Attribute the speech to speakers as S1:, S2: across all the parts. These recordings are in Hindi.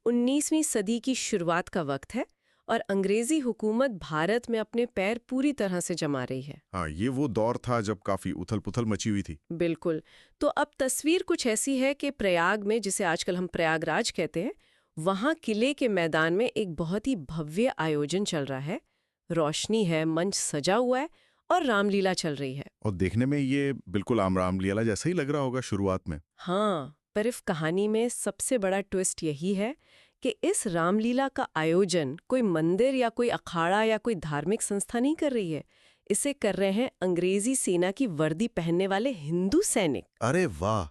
S1: 19वीं सदी की शुरुआत का वक्त है और अंग्रेजी हुकूमत भारत में अपने पैर पूरी तरह से जमा रही है।
S2: हाँ, ये वो दौर था जब काफी उथल-पुथल मची हुई थी।
S1: बिल्कुल। तो अब तस्वीर कुछ ऐसी है कि प्रयाग में, जिसे आजकल हम प्रयागराज कहते हैं, वहाँ किले के मैदान में एक बहुत ही भव्य आयोजन चल रहा है। रोशनी है, मंच सजा हुआ है और रामलीला चल रही है।
S2: और देखने में ये बिल्कुल आम रामलीला जैसा ही लग रहा होगा शुरुआत में।
S1: हाँ, पर इस कहानी में सबसे बड़ा ट्विस्ट यही है कि इस रामलीला का आयोजन कोई मंदिर या कोई अखाड़ा या कोई धार्मिक संस्था नहीं कर रही है। इसे कर रहे हैं अंग्रेजी सेना की वर्दी पहनने वाले हिंदू सैनिक।
S2: अरे वाह!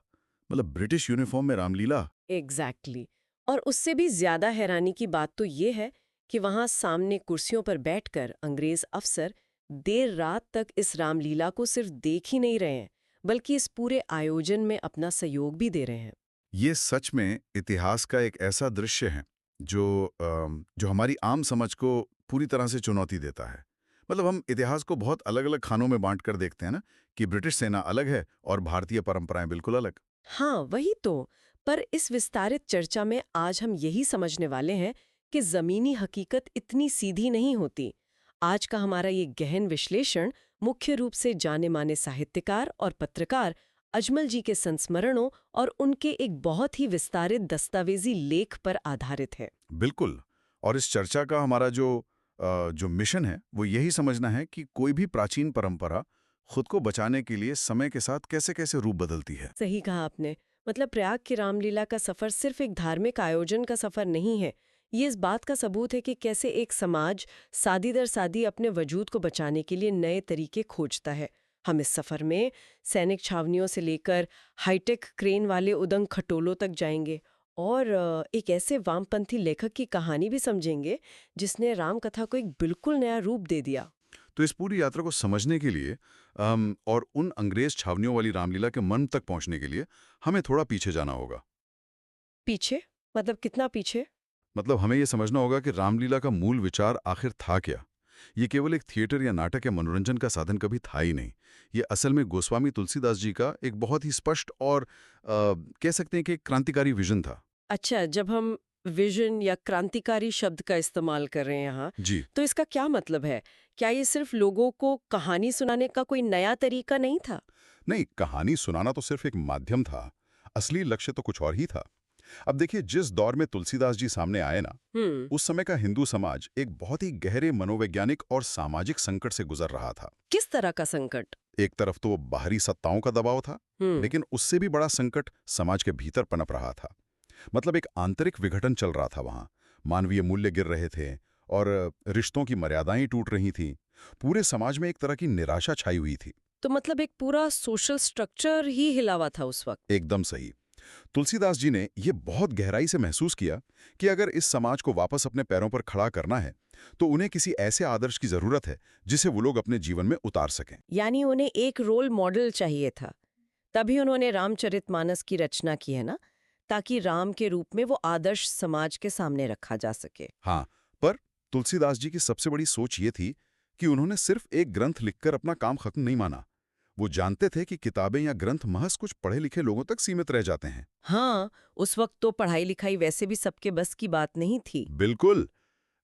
S2: मतलब ब्रिटिश यूनिफॉर्म में रामलीला।
S1: एग्जैक्टली। और उससे भी ज्यादा हैरानी की बात तो ये है कि वहां सामने कुर्सियों पर बैठकर अंग्रेज अफसर देर रात तक इस रामलीला को सिर्फ देख ही नहीं रहे हैं, बल्कि इस पूरे आयोजन में अपना सहयोग भी दे रहे हैं।
S2: ये सच में इतिहास का एक ऐसा दृश्य है जो हमारी आम समझ को पूरी तरह से चुनौती देता है। मतलब हम इतिहास को बहुत अलग-अलग खानों में बाँट कर देखते हैं ना, कि ब्रिटिश सेना अलग है और भारतीय परंपराएं बिल्कुल अलग।
S1: हाँ, वही तो। पर इस विस्तारित चर्चा में आज हम यही समझने वाले हैं कि जमीनी हकीकत इतनी सीधी नहीं होती। आज का हमारा ये गहन विश्लेषण मुख्य रूप से जाने-माने साहित्यकार और पत्रकार अजमल जी के संस्मरणों और उनके एक बहुत ही विस्तारित दस्तावेजी लेख पर आधारित है।
S2: बिल्कुल। और इस चर्चा का हमारा जो मिशन है, वो यही समझना है कि कोई भी प्राचीन परंपरा खुद को बचाने के लिए समय के साथ कैसे-कैसे रूप बदलती है।
S1: सही कहा आपने। मतलब प्रयाग की रामलीला का सफर सिर्फ एक धार्मिक आयोजन का सफर नहीं है। ये इस बात का सबूत है कि कैसे एक समाज सादी दर सादी अपने वजूद को बचाने के लिए नए तरीके खोजता है। हम इस सफर में सैनिक छावनियों से लेकर हाईटेक क्रेन वाले उदंग खटोलों तक जाएंगे और एक ऐसे वामपंथी लेखक की कहानी भी समझेंगे जिसने राम कथा को एक बिल्कुल नया रूप दे दिया।
S2: तो इस पूरी यात्रा को समझने के लिए और उन अंग्रेज छावनियों वाली रामलीला के मन तक पहुंचने के लिए हमें थोड़ा पीछे जाना होगा।
S1: पीछे? मतलब कितना पीछे?
S2: मतलब हमें यह समझना होगा कि रामलीला का मूल विचार आखिर था क्या। ये केवल एक थिएटर या नाटक या मनोरंजन का साधन कभी था ही नहीं। ये असल में गोस्वामी तुलसीदास जी का एक बहुत ही स्पष्ट और कह सकते हैं कि एक क्रांतिकारी विजन था।
S1: अच्छा, जब हम विजन या क्रांतिकारी शब्द का इस्तेमाल कर रहे हैं यहाँ,
S2: जी
S1: तो इसका क्या मतलब है? क्या ये सिर्फ लोगों को कहानी सुनाने का कोई नया तरीका नहीं था?
S2: नहीं, कहानी सुनाना तो सिर्फ एक माध्यम था। असली लक्ष्य तो कुछ और ही था। अब देखिए, जिस दौर में तुलसीदास जी सामने आए ना,
S1: हम्म।
S2: उस समय का हिंदू समाज एक बहुत ही गहरे मनोवैज्ञानिक और सामाजिक संकट से गुजर रहा था।
S1: किस तरह का संकट?
S2: एक तरफ तो बाहरी सत्ताओं का दबाव था,
S1: हम्म।
S2: लेकिन उससे भी बड़ा संकट समाज के भीतर पनप रहा था। मतलब एक आंतरिक विघटन चल रहा था वहां। मानवीय मूल्य गिर रहे थे और रिश्तों की मर्यादाएं टूट रही थीं। पूरे समाज में एक तरह की निराशा छाई हुई थी।
S1: तो मतलब एक पूरा सोशल स्ट्रक्चर ही हिला हुआ था उस वक्त।
S2: एकदम सही। तुलसीदास जी ने यह बहुत गहराई से महसूस किया कि अगर इस समाज को वापस अपने पैरों पर खड़ा करना है, तो उन्हें किसी ऐसे आदर्श की जरूरत है जिसे वो लोग अपने जीवन में उतार सकें।
S1: यानी उन्हें एक रोल मॉडल चाहिए था। तभी उन्होंने रामचरितमानस की रचना की है ना, ताकि राम के रूप में वो आदर्श समाज के सामने रखा जा सके।
S2: हाँ, पर तुलसीदास जी की सबसे बड़ी सोच ये थी कि उन्होंने सिर्फ एक ग्रंथ लिखकर अपना काम खत्म नहीं माना। वो जानते थे कि किताबें या ग्रंथ महज कुछ पढ़े लिखे लोगों तक सीमित रह जाते हैं।
S1: हाँ, उस वक्त तो पढ़ाई लिखाई वैसे भी सबके बस की बात नहीं थी।
S2: बिल्कुल।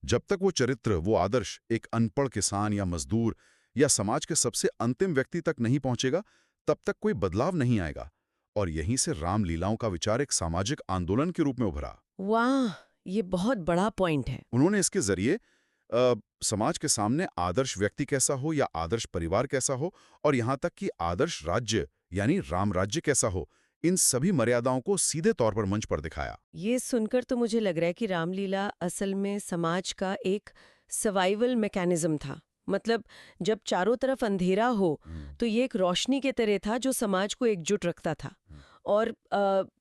S2: जब तक वो चरित्र, वो आदर्श एक अनपढ़ किसान या मजदूर या समाज के सबसे अंतिम व्यक्ति तक नहीं पहुंचेगा, तब तक कोई बदलाव नहीं आएगा। और यहीं से रामलीलाओं का विचार एक सामाजिक आंदोलन के रूप में उभरा।
S1: वाह, ये बहुत बड़ा पॉइंट है।
S2: उन्होंने इसके जरिए समाज के सामने आदर्श व्यक्ति कैसा हो या आदर्श परिवार कैसा हो, और यहां तक कि आदर्श राज्य यानी राम राज्य कैसा हो, इन सभी मर्यादाओं को सीधे तौर पर मंच पर दिखाया।
S1: ये सुनकर तो मुझे लग रहा है कि रामलीला असल में समाज का एक सर्वाइवल मैकेनिज्म था। मतलब जब चारों तरफ अंधेरा हो, तो ये एक रोशनी के तरह था जो समाज को एकजुट रखता था। और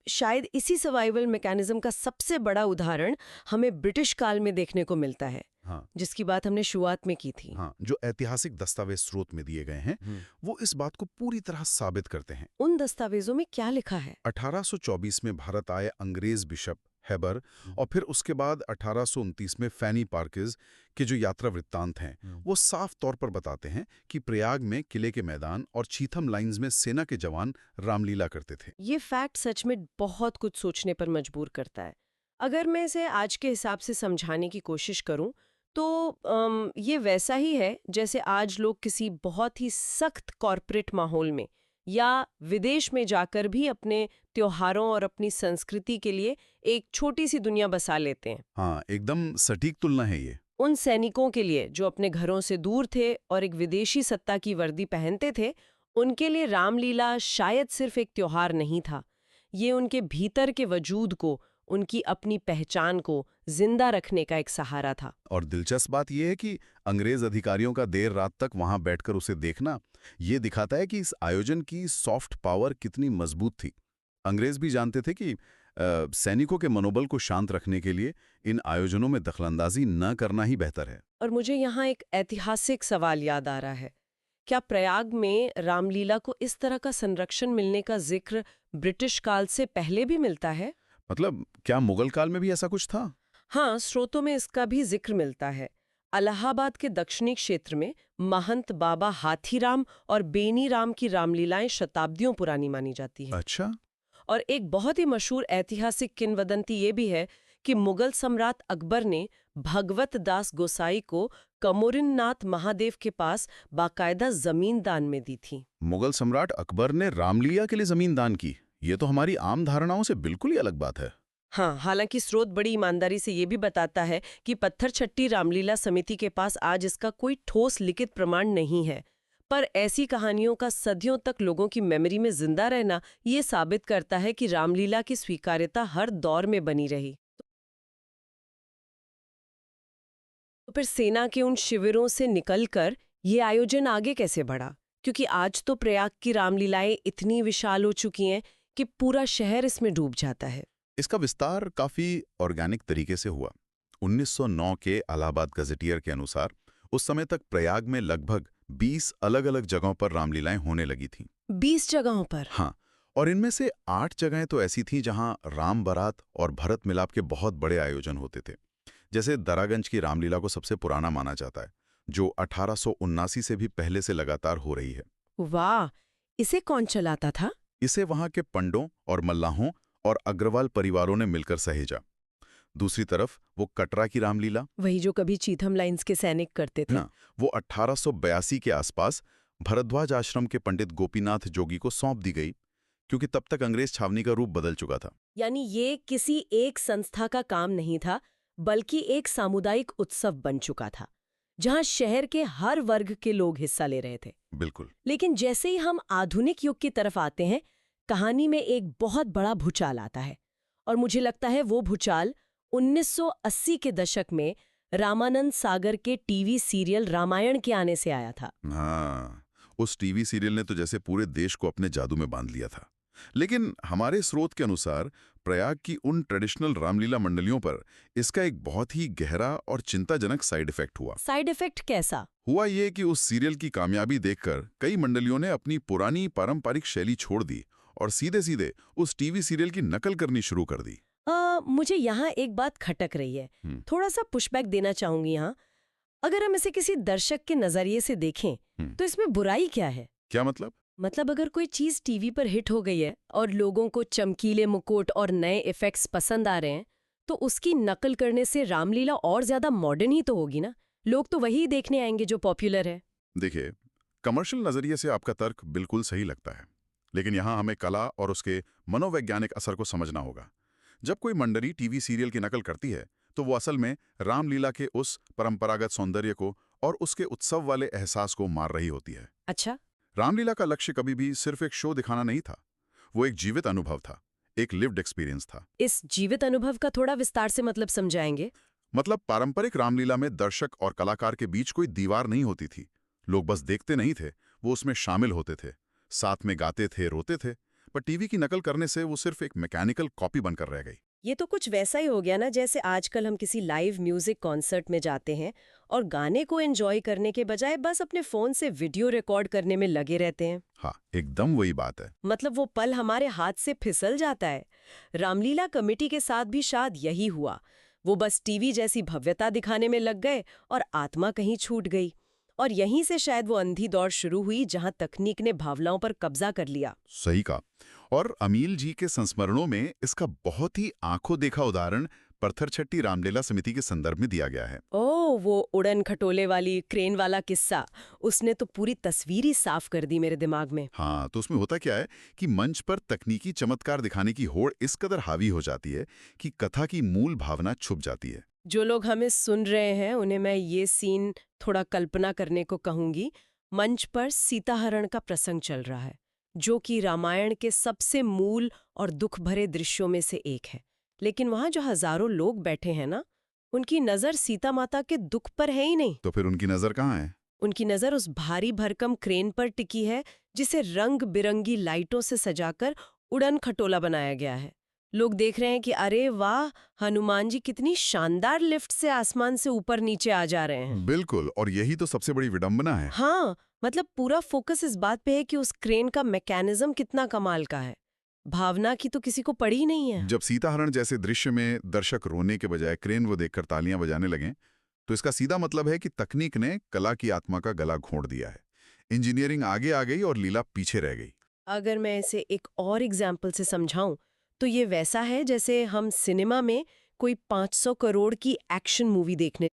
S1: शायद इसी सर्वाइवल मैकेनिज्म का सबसे बड़ा उदाहरण हमें ब्रिटिश काल में देखने को मिलता है,
S2: हाँ,
S1: जिसकी बात हमने शुरुआत में की थी।
S2: हाँ, जो ऐतिहासिक दस्तावेज स्रोत में दिए गए हैं, वो इस बात को पूरी तरह साबित करते हैं।
S1: उन दस्तावेजों में क्या लिखा है?
S2: 1824 में भारत आए अंग्रेज बिशप हैबर और फिर उसके बाद 1829 में फैनी पार्किस के जो यात्रा वृत्तांत हैं, वो साफ तौर पर बताते हैं कि प्रयाग में किले के मैदान और चीथम लाइंस में सेना के जवान रामलीला करते थे।
S1: ये फैक्ट सच में बहुत कुछ सोचने पर मजबूर करता है। अगर मैं इसे आज के हिसाब से समझाने की कोशिश करूं तो ये वैसा ही है जैसे आज लोग किसी बहुत ही सख्त कॉरपोरेट माहौल में या विदेश में जाकर भी अपने त्योहारों और अपनी संस्कृति के लिए एक छोटी सी दुनिया बसा लेते हैं।
S2: हाँ, एकदम सटीक तुलना है ये।
S1: उन सैनिकों के लिए जो अपने घरों से दूर थे और एक विदेशी सत्ता की वर्दी पहनते थे, उनके लिए रामलीला शायद सिर्फ एक त्योहार नहीं था। ये उनके भीतर के वजूद को, उनकी अपनी पहचान को जिंदा रखने का एक सहारा था।
S2: और दिलचस्प बात यह है कि अंग्रेज अधिकारियों का देर रात तक वहां बैठकर उसे देखना, ये दिखाता है कि इस आयोजन की सॉफ्ट पावर कितनी मजबूत थी। अंग्रेज भी जानते थे कि सैनिकों के मनोबल को शांत रखने के लिए इन आयोजनों में दखलंदाजी न करना ही बेहतर है।
S1: और मुझे यहाँ एक ऐतिहासिक सवाल याद आ रहा है। क्या प्रयाग में रामलीला को इस तरह का संरक्षण मिलने का जिक्र ब्रिटिश काल से पहले भी मिलता है?
S2: मतलब क्या मुगल काल में भी ऐसा कुछ था?
S1: हाँ, स्रोतों में इसका भी जिक्र मिलता है। इलाहाबाद के दक्षिणी क्षेत्र में महंत बाबा हाथीराम और बेनीराम की रामलीलाएं शताब्दियों पुरानी मानी जाती है।
S2: अच्छा।
S1: और एक बहुत ही मशहूर ऐतिहासिक किंवदंती ये भी है कि मुगल सम्राट अकबर ने भगवत दास गोसाई को कमोरिननाथ महादेव के पास बाकायदा जमीन दान में दी थी।
S2: मुगल सम्राट अकबर ने रामलीला के लिए जमीन दान की? ये तो हमारी आम धारणाओं से बिल्कुल ही अलग बात है।
S1: हाँ, हालांकि स्रोत बड़ी ईमानदारी से ये भी बताता है कि पत्थरछट्टी रामलीला समिति के पास आज इसका कोई ठोस लिखित प्रमाण नहीं है, पर ऐसी कहानियों का सदियों तक लोगों की मेमोरी में जिंदा रहना ये साबित करता है कि रामलीला की स्वीकार्यता हर दौर में बनी रही। तो फिर सेना के उन शिविरों से निकलकर ये आयोजन आगे कैसे बढ़ा? क्योंकि आज तो प्रयाग की रामलीलाएं इतनी विशाल हो चुकी हैं कि पूरा शहर इसमें डूब जाता है।
S2: इसका विस्तार काफी ऑर्गेनिक तरीके से हुआ। 1909 के इलाहाबाद गजेटियर के अनुसार उस समय तक प्रयाग में लगभग 20 अलग-अलग जगहों पर रामलीलाएं होने लगी थीं।
S1: 20 जगहों पर?
S2: हाँ, और इनमें से 8 जगहें तो ऐसी थीं जहां राम बारात और भरत मिलाप के बहुत बड़े आयोजन होते थे। जैसे दरागंज की रामलीला को सबसे पुराना माना जाता है, जो 1879 से भी पहले से लगातार हो रही है।
S1: वाह! इसे कौन चलाता था?
S2: इसे वहां के पंडों और मल्लाहों और अग्रवाल परिवारों ने मिलकर सहेजा। दूसरी तरफ वो कटरा की रामलीला,
S1: वही जो कभी चीथम लाइंस के सैनिक करते थे।
S2: ना, वो 1882 के आसपास भरद्वाज आश्रम के पंडित गोपीनाथ जोगी को सौंप दी गई, क्योंकि तब तक अंग्रेज छावनी का रूप बदल चुका था।
S1: यानी ये किसी एक संस्था का काम नहीं था, बल्कि एक सामुदायिक उत्सव बन चुका था, जहां शहर के हर वर्ग के लोग हिस्सा ले रहे थे।
S2: बिल्कुल।
S1: लेकिन जैसे ही हम आधुनिक युग की तरफ आते हैं, कहानी में एक बहुत बड़ा भूचाल आता है। और मुझे लगता है वो भूचाल 1980 के दशक में रामानंद सागर के टीवी सीरियल रामायण के आने से आया था।
S2: हाँ, उस टीवी सीरियल ने तो जैसे पूरे देश को अपने जादू में बांध लिया था। लेकिन हमारे स्रोत के अनुसार प्रयाग की उन ट्रेडिशनल रामलीला मंडलियों पर इसका एक बहुत ही गहरा और चिंताजनक साइड इफेक्ट हुआ।
S1: साइड इफेक्ट कैसा?
S2: हुआ ये कि उस सीरियल की कामयाबी देखकर कई मंडलियों ने अपनी पुरानी पारंपरिक शैली छोड़ दी और सीधे-सीधे उस टीवी सीरियल की नकल करनी शुरू कर दी।
S1: मुझे यहाँ एक बात खटक रही है। थोड़ा सा पुशबैक देना चाहूंगी यहाँ। अगर हम इसे किसी दर्शक के नजरिए से देखें, तो इसमें बुराई क्या है?
S2: क्या मतलब?
S1: मतलब अगर कोई चीज टीवी पर हिट हो गई है और लोगों को चमकीले मुकुट और नए इफेक्ट्स पसंद आ रहे हैं, तो उसकी नकल करने से रामलीला और ज्यादा मॉडर्न ही तो होगी ना। लोग तो वही देखने आएंगे जो पॉपुलर है।
S2: देखिए, कमर्शियल नजरिए से आपका तर्क बिल्कुल सही लगता है, लेकिन यहाँ हमें कला और उसके मनोवैज्ञानिक असर को समझना होगा। जब कोई मंडली टीवी सीरियल की नकल करती है, तो वो असल में रामलीला के उस परंपरागत सौंदर्य को और उसके उत्सव वाले एहसास को मार रही होती है।
S1: अच्छा।
S2: रामलीला का लक्ष्य कभी भी सिर्फ एक शो दिखाना नहीं था, वो एक जीवित अनुभव था, एक लिव्ड एक्सपीरियंस था।
S1: इस जीवित अनुभव का थोड़ा विस्तार से मतलब समझाएंगे?
S2: मतलब पारंपरिक रामलीला में दर्शक और कलाकार के बीच कोई दीवार नहीं होती थी। लोग बस देखते नहीं थे, वो उसमें शामिल होते थे, साथ में गाते थे, रोते थे। पर टीवी की नकल करने से वो सिर्फ एक मैकेनिकल कॉपी बनकर रह गई।
S1: ये तो कुछ वैसा ही हो गया ना, जैसे आजकल हम किसी लाइव म्यूजिक कॉन्सर्ट में जाते हैं और गाने को एंजॉय करने के बजाय बस अपने फोन से वीडियो रिकॉर्ड करने में लगे रहते हैं।
S2: हाँ, एकदम वही बात है।
S1: मतलब वो पल हमारे हाथ से फिसल जाता है। रामलीला कमेटी के साथ भी शायद यही हुआ। वो बस टीवी जैसी भव्यता दिखाने में लग गए और आत्मा कहीं छूट गई। और यहीं से शायद वो अंधी दौड़ शुरू हुई जहां तकनीक ने भावनाओं पर कब्जा कर लिया।
S2: सही कहा। और अमील जी के संस्मरणों में इसका बहुत ही आंखों देखा उदाहरण पत्थरछट्टी रामलीला समिति के संदर्भ में दिया गया है।
S1: ओह, वो उड़न खटोले वाली क्रेन वाला किस्सा, उसने तो पूरी तस्वीर ही साफ कर दी मेरे दिमाग में।
S2: हाँ, तो उसमें होता क्या है कि मंच पर तकनीकी चमत्कार दिखाने की होड़ इस कदर हावी हो जाती है कि कथा की मूल भावना छुप जाती है।
S1: जो लोग हमें सुन रहे हैं उन्हें मैं ये सीन थोड़ा कल्पना करने को कहूंगी। मंच पर सीताहरण का प्रसंग चल रहा है, जो कि रामायण के सबसे मूल और दुख भरे दृश्यों में से एक है। लेकिन वहां जो हजारों लोग बैठे हैं ना, उनकी नजर सीता माता के दुख पर है ही नहीं।
S2: तो फिर उनकी नजर कहाँ है?
S1: उनकी नजर उस भारी भरकम क्रेन पर टिकी है, जिसे रंग बिरंगी लाइटों से सजाकर उड़न खटोला बनाया गया है। लोग देख रहे हैं कि अरे वाह, हनुमान जी कितनी शानदार लिफ्ट से आसमान से ऊपर नीचे आ जा रहे हैं।
S2: बिल्कुल, और यही तो सबसे बड़ी विडंबना है।
S1: हाँ, मतलब पूरा फोकस इस बात पे है कि उस क्रेन का मैकेनिज्म कितना कमाल का है। भावना की तो किसी को पड़ी नहीं है।
S2: जब सीताहरण जैसे दृश्य में दर्शक रोने के बजाय क्रेन वो देखकर तालियां बजाने लगे, तो इसका सीधा मतलब है कि तकनीक ने कला की आत्मा का गला घोंट दिया है। इंजीनियरिंग आगे आ गई और लीला पीछे रह गई।
S1: अगर मैं इसे एक और एग्जाम्पल से समझाऊं, तो ये वैसा है जैसे हम सिनेमा में कोई 500 करोड़ की एक्शन मूवी देखने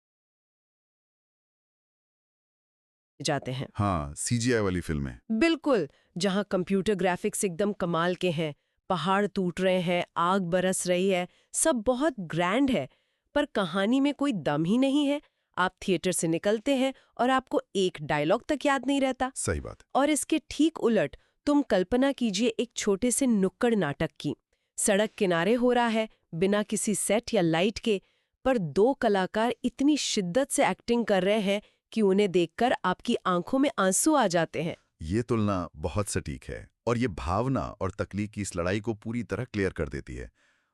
S1: जाते हैं।
S2: हाँ, सीजीआई वाली फिल्में।
S1: बिल्कुल, जहां कंप्यूटर ग्राफिक्स एकदम कमाल के हैं, पहाड़ टूट रहे हैं, आग बरस रही है, सब बहुत ग्रैंड है, पर कहानी में कोई दम ही नहीं है। आप थिएटर से निकलते हैं और आपको एक डायलॉग तक याद नहीं रहता।
S2: सही बात।
S1: और इसके ठीक उलट तुम कल्पना कीजिए एक छोटे से नुक्कड़ नाटक की। सड़क किनारे हो रहा है, बिना किसी सेट या लाइट के, पर दो कलाकार इतनी शिद्दत से एक्टिंग कर रहे हैं कि उन्हें देखकर आपकी आंखों में आंसू आ जाते हैं।
S2: ये तुलना बहुत सटीक है, और ये भावना और तकनीक की इस लड़ाई को पूरी तरह क्लियर कर देती है।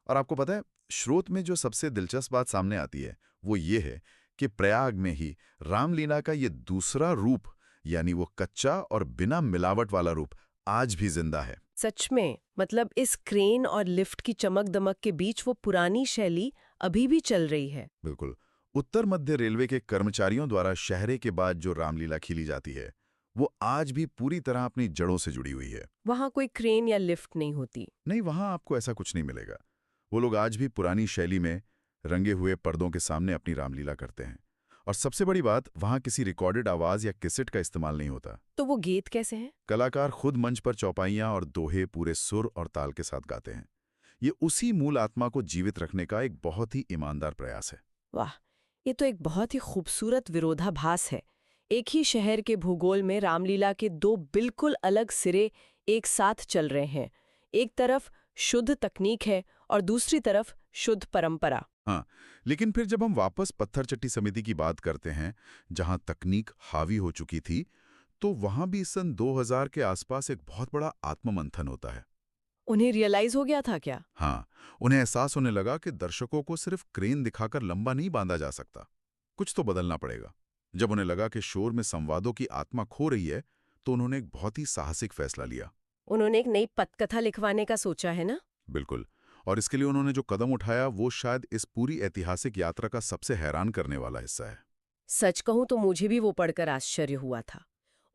S2: और आपको पता है, स्रोत में जो सबसे दिलचस्प बात सामने आती है वो ये है कि प्रयाग में ही रामलीला का ये दूसरा रूप, यानी वो कच्चा और बिना मिलावट वाला रूप, आज भी जिंदा है।
S1: सच में, मतलब इस क्रेन और लिफ्ट की चमक दमक के बीच वो पुरानी शैली अभी भी चल रही है।
S2: बिल्कुल। उत्तर मध्य रेलवे के कर्मचारियों द्वारा शहरे के बाद जो रामलीला खीली जाती है, वो आज भी पूरी तरह अपनी जड़ों से जुड़ी हुई है।
S1: वहां कोई क्रेन या लिफ्ट नहीं होती।
S2: नहीं, वहां आपको ऐसा कुछ नहीं मिलेगा। वो लोग आज भी पुरानी शैली में रंगे हुए पर्दों के सामने अपनी रामलीला करते हैं। और सबसे बड़ी बात, वहां किसी रिकॉर्डेड आवाज या कैसेट का इस्तेमाल नहीं होता।
S1: तो वो गीत कैसे हैं?
S2: कलाकार खुद मंच पर चौपाइयां और दोहे पूरे सुर और ताल के साथ गाते हैं। ये उसी मूल आत्मा को जीवित रखने का एक बहुत ही ईमानदार प्रयास है।
S1: वाह, ये तो एक बहुत ही खूबसूरत विरोधाभास है। एक ही शहर के भूगोल में रामलीला के दो बिल्कुल अलग सिरे एक साथ चल रहे हैं। एक तरफ शुद्ध तकनीक है और दूसरी तरफ शुद्ध परंपरा।
S2: हाँ, लेकिन फिर जब हम वापस पत्थरचट्टी समिति की बात करते हैं, जहां तकनीक हावी हो चुकी थी, तो वहां भी सन 2000 के आसपास एक बहुत बड़ा आत्ममंथन होता है।
S1: उन्हें रियलाइज हो गया था क्या?
S2: हाँ, उन्हें एहसास होने लगा कि दर्शकों को सिर्फ क्रेन दिखाकर लंबा नहीं बांधा जा सकता, कुछ तो बदलना पड़ेगा। जब उन्हें लगा कि शोर में संवादों की आत्मा खो रही है, तो उन्होंने एक बहुत ही साहसिक फैसला लिया।
S1: उन्होंने एक नई पटकथा लिखवाने का सोचा है ना?
S2: बिल्कुल। और इसके लिए उन्होंने जो कदम उठाया, वो शायद इस पूरी ऐतिहासिक यात्रा का सबसे हैरान करने वाला हिस्सा है।
S1: सच कहूं तो मुझे भी वो पढ़कर आश्चर्य हुआ था।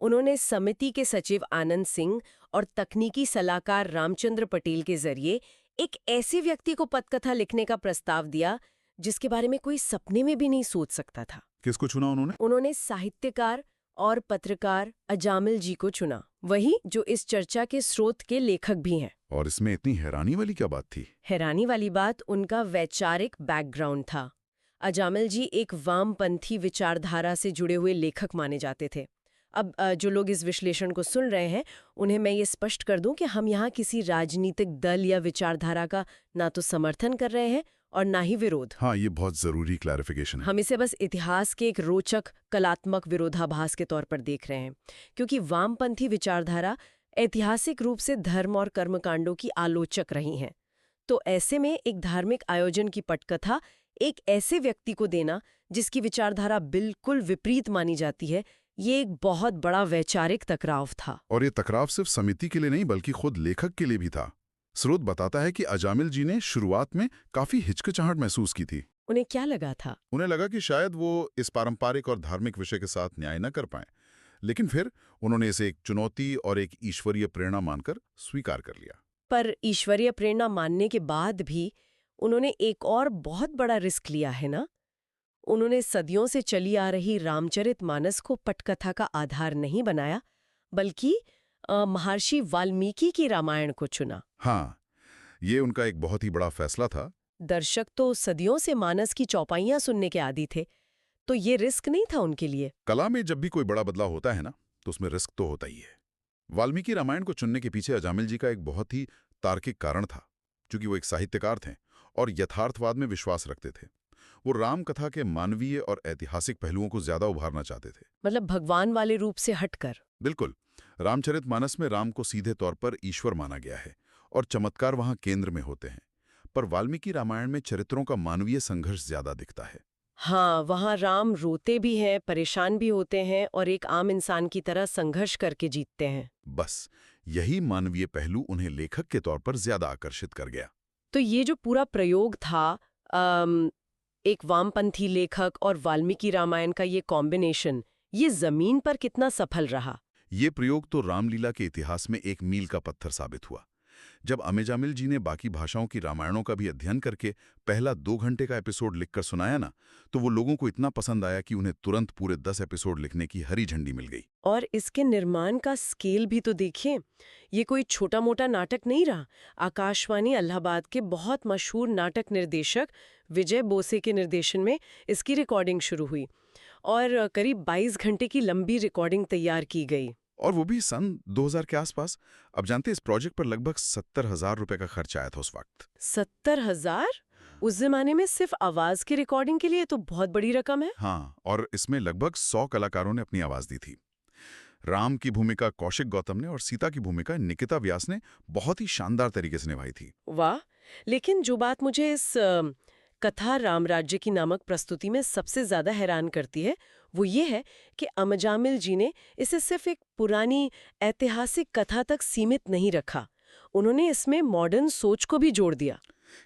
S1: उन्होंने समिति के सचिव आनंद सिंह और तकनीकी सलाहकार रामचंद्र पटेल के जरिए एक ऐसे व्यक्ति को पटकथा लिखने का प्रस्ताव दिया जिसके बारे में कोई सपने में भी नहीं सोच सकता था।
S2: किसको चुना उन्होंने?
S1: उन्होंने साहित्यकार और पत्रकार अजामिल जी को चुना, वही जो इस चर्चा के स्रोत के लेखक भी हैं।
S2: और इसमें इतनी हैरानी वाली क्या बात थी?
S1: हैरानी वाली बात उनका वैचारिक बैकग्राउंड था। अजामिल जी एक वामपंथी विचारधारा से जुड़े हुए लेखक माने जाते थे। अब जो लोग इस विश्लेषण को सुन रहे हैं, उन्हें मैं ये स्पष्ट कर दूं कि हम यहाँ किसी राजनीतिक दल या विचारधारा का ना तो समर्थन कर रहे हैं और ना ही विरोध।
S2: हाँ, ये बहुत जरूरी क्लैरिफिकेशन है।
S1: हम इसे बस इतिहास के एक रोचक कलात्मक विरोधाभास के तौर पर देख रहे हैं, क्योंकि वामपंथी विचारधारा ऐतिहासिक रूप से धर्म और कर्मकांडों की आलोचक रही हैं। तो ऐसे में एक धार्मिक आयोजन की पटकथा एक ऐसे व्यक्ति को देना जिसकी विचारधारा बिल्कुल विपरीत मानी जाती है, ये एक बहुत बड़ा वैचारिक टकराव था।
S2: और ये टकराव सिर्फ समिति के लिए नहीं, बल्कि खुद लेखक के लिए भी था। स्रोत बताता है कि अजामिल जी ने शुरुआत में काफी हिचकिचाहट महसूस की थी।
S1: उन्हें क्या लगा था?
S2: उन्हें लगा कि शायद वो इस पारंपरिक और धार्मिक विषय के साथ न्याय न कर पाए, लेकिन फिर उन्होंने इसे एक चुनौती और एक ईश्वरीय प्रेरणा मानकर स्वीकार कर लिया।
S1: पर ईश्वरीय प्रेरणा मानने के बाद भी उन्होंने एक और बहुत बड़ा रिस्क लिया है ना। उन्होंने सदियों से चली आ रही रामचरितमानस को पटकथा का आधार नहीं बनाया, बल्कि महर्षि वाल्मीकि की रामायण को चुना।
S2: हाँ, ये उनका एक बहुत ही बड़ा फैसला था।
S1: दर्शक तो सदियों से मानस की चौपाइयां सुनने के आदी थे, तो ये रिस्क नहीं था उनके लिए।
S2: कला में जब भी कोई बड़ा बदलाव होता है ना, तो उसमें रिस्क तो होता ही है। वाल्मीकि रामायण को चुनने के पीछे अजामिल जी का एक बहुत ही तार्किक कारण था, क्योंकि वो एक साहित्यकार थे और यथार्थवाद में विश्वास रखते थे। वो राम कथा के मानवीय और ऐतिहासिक पहलुओं को ज्यादा उभारना चाहते थे।
S1: मतलब भगवान वाले रूप से हटकर।
S2: बिल्कुल। रामचरितमानस में राम को सीधे तौर पर ईश्वर माना गया है और चमत्कार वहां केंद्र में होते हैं। पर वाल्मीकि रामायण में चरित्रों का मानवीय संघर्ष ज्यादा दिखता है।
S1: हाँ, वहाँ राम रोते भी हैं, परेशान भी होते हैं और एक आम इंसान की तरह संघर्ष करके जीतते हैं।
S2: बस यही मानवीय पहलू उन्हें लेखक के तौर पर ज्यादा आकर्षित कर गया।
S1: तो ये जो पूरा प्रयोग था, एक वामपंथी लेखक और वाल्मीकि रामायण का ये कॉम्बिनेशन, ये जमीन पर कितना सफल रहा?
S2: ये प्रयोग तो रामलीला के इतिहास में एक मील का पत्थर साबित हुआ। जब अमेजामिल जी ने बाकी भाषाओं की रामायणों का भी अध्ययन करके पहला 2 घंटे का एपिसोड लिखकर सुनाया ना, तो वो लोगों को इतना पसंद आया कि उन्हें तुरंत पूरे 10 एपिसोड लिखने की हरी झंडी मिल गई।
S1: और इसके निर्माण का स्केल भी तो देखिए, ये कोई छोटा मोटा नाटक नहीं रहा। आकाशवाणी इलाहाबाद के बहुत मशहूर नाटक निर्देशक विजय बोसे के निर्देशन में इसकी रिकॉर्डिंग शुरू हुई और करीब 22 घंटे की लंबी रिकॉर्डिंग तैयार की गई।
S2: और वो भी सन 2000 के आसपास। अब जानते, इस प्रोजेक्ट पर लगभग 70,000 रुपए का खर्च आया था उस वक्त।
S1: 70,000? उस जमाने में सिर्फ आवाज की रिकॉर्डिंग के लिए तो बहुत बड़ी रकम है।
S2: हाँ, और इसमें लगभग 100 कलाकारों ने अपनी आवाज दी थी। राम की भूमिका कौशिक गौतम ने और सीता की भूमिका निकिता व्यास ने बहुत ही शानदार तरीके से निभाई थी।
S1: वाह! लेकिन जो बात मुझे इस कथा रामराज्य की नामक प्रस्तुति में सबसे ज्यादा हैरान करती है, वो ये है कि अमजामिल जी ने इसे सिर्फ एक पुरानी ऐतिहासिक कथा तक सीमित नहीं रखा। उन्होंने इसमें मॉडर्न सोच को भी जोड़ दिया।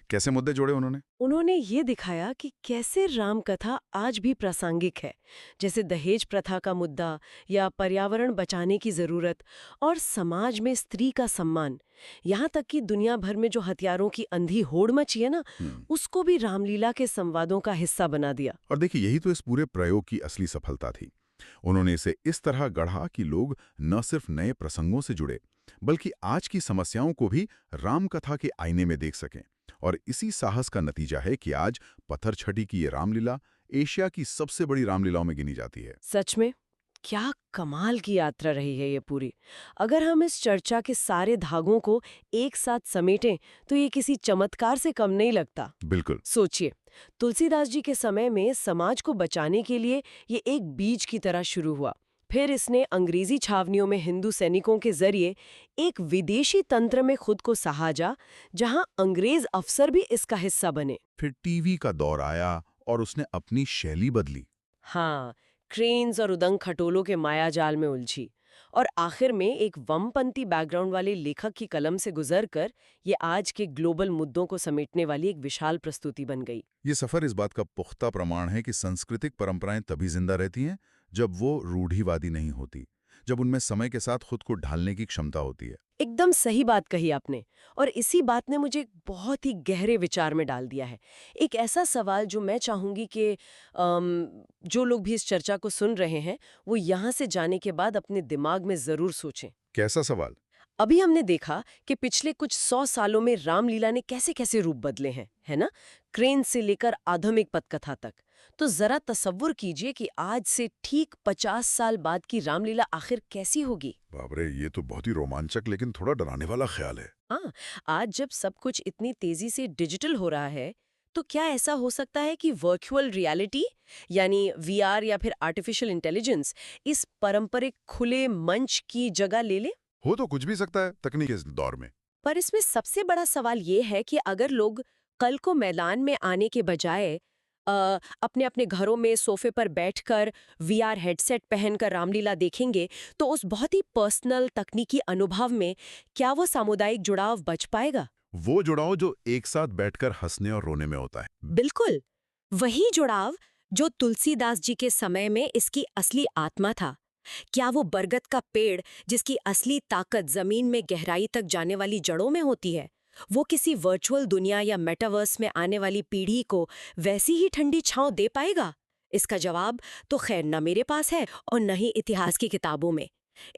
S2: कैसे मुद्दे जोड़े उन्होंने?
S1: उन्होंने ये दिखाया कि कैसे राम कथा आज भी प्रासंगिक है, जैसे दहेज प्रथा का मुद्दा या पर्यावरण बचाने की जरूरत और समाज में स्त्री का सम्मान। यहाँ तक कि दुनिया भर में जो हथियारों की अंधी होड़ मची है ना, उसको भी रामलीला के संवादों का हिस्सा बना दिया।
S2: और देखिए, यही तो इस पूरे प्रयोग की असली सफलता थी। उन्होंने इसे इस तरह गढ़ा कि लोग न सिर्फ नए प्रसंगों से जुड़े, बल्कि आज की समस्याओं को भी राम कथा के आईने में देख सकें। और इसी साहस का नतीजा है कि आज पत्थर छठी की ये रामलीला एशिया की सबसे बड़ी रामलीलाओं में गिनी जाती है।
S1: सच में क्या कमाल की यात्रा रही है ये पूरी। अगर हम इस चर्चा के सारे धागों को एक साथ समेटें तो ये किसी चमत्कार से कम नहीं लगता।
S2: बिल्कुल।
S1: सोचिए, तुलसीदास जी के समय में समाज को बचाने के लिए ये एक बीज की तरह शुरू हुआ। फिर इसने अंग्रेजी छावनियों में हिंदू सैनिकों के जरिए एक विदेशी तंत्र में खुद को सहाजा, जहां अंग्रेज अफसर भी इसका हिस्सा बने।
S2: फिर टीवी का दौर आया और उसने अपनी शैली बदली।
S1: हाँ, क्रेन्स और उदंग खटोलों के मायाजाल में उलझी और आखिर में एक वामपंथी बैकग्राउंड वाले लेखक की कलम से गुजरकर ये आज के ग्लोबल मुद्दों को समेटने वाली एक विशाल प्रस्तुति बन गई।
S2: ये सफर इस बात का पुख्ता प्रमाण है कि सांस्कृतिक परंपराएं तभी जिंदा रहती हैं जब वो रूढ़िवादी नहीं होती, जब उनमें समय के साथ खुद को ढालने की क्षमता होती है।
S1: एकदम सही बात कही आपने, और इसी बात ने मुझे एक बहुत ही गहरे विचार में डाल दिया है। एक ऐसा सवाल जो मैं चाहूंगी कि जो लोग भी इस चर्चा को सुन रहे हैं वो यहाँ से जाने के बाद अपने दिमाग में जरूर सोचें।
S2: कैसा सवाल?
S1: अभी हमने देखा कि पिछले कुछ 100 सालों में रामलीला ने कैसे कैसे रूप बदले हैं, है ना? क्रेन से लेकर आधुनिक पटकथा तक। तो जरा तसव्वुर कीजिए कि आज से ठीक 50 साल बाद की रामलीला आखिर कैसी होगी।
S2: बाप रे, ये तो बहुत ही रोमांचक लेकिन थोड़ा डराने वाला ख्याल है।
S1: हाँ, आज जब सब कुछ इतनी तेजी से डिजिटल हो रहा है, तो क्या ऐसा हो सकता है कि वर्चुअल रियलिटी यानी वीआर या फिर आर्टिफिशियल इंटेलिजेंस इस पारंपरिक खुले मंच की जगह ले ले?
S2: हो तो कुछ भी सकता है तकनीक के इस दौर में।
S1: पर इसमें सबसे बड़ा सवाल ये है कि अगर लोग कल को मैदान में आने के बजाय अपने अपने घरों में सोफे पर बैठकर वीआर हेडसेट पहनकर रामलीला देखेंगे, तो उस बहुत ही पर्सनल तकनीकी अनुभव में क्या वो सामुदायिक जुड़ाव बच पाएगा?
S2: वो जुड़ाव जो एक साथ बैठकर हंसने और रोने में होता है।
S1: बिल्कुल, वही जुड़ाव जो तुलसीदास जी के समय में इसकी असली आत्मा था। क्या वो बरगद का पेड़ जिसकी असली ताकत जमीन में गहराई तक जाने वाली जड़ों में होती है,
S3: वो किसी वर्चुअल दुनिया या मेटावर्स में आने वाली पीढ़ी को वैसी ही ठंडी छांव दे पाएगा? इसका जवाब तो खैर न मेरे पास है और न ही इतिहास की किताबों में।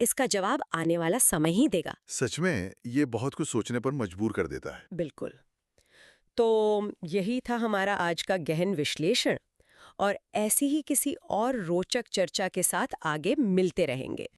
S3: इसका जवाब आने वाला समय ही देगा।
S2: सच में ये बहुत कुछ सोचने पर मजबूर कर देता है।
S1: बिल्कुल। तो यही था हमारा आज का गहन विश्लेषण, और ऐसी ही किसी और रोचक चर्चा के साथ आगे मिलते रहेंगे।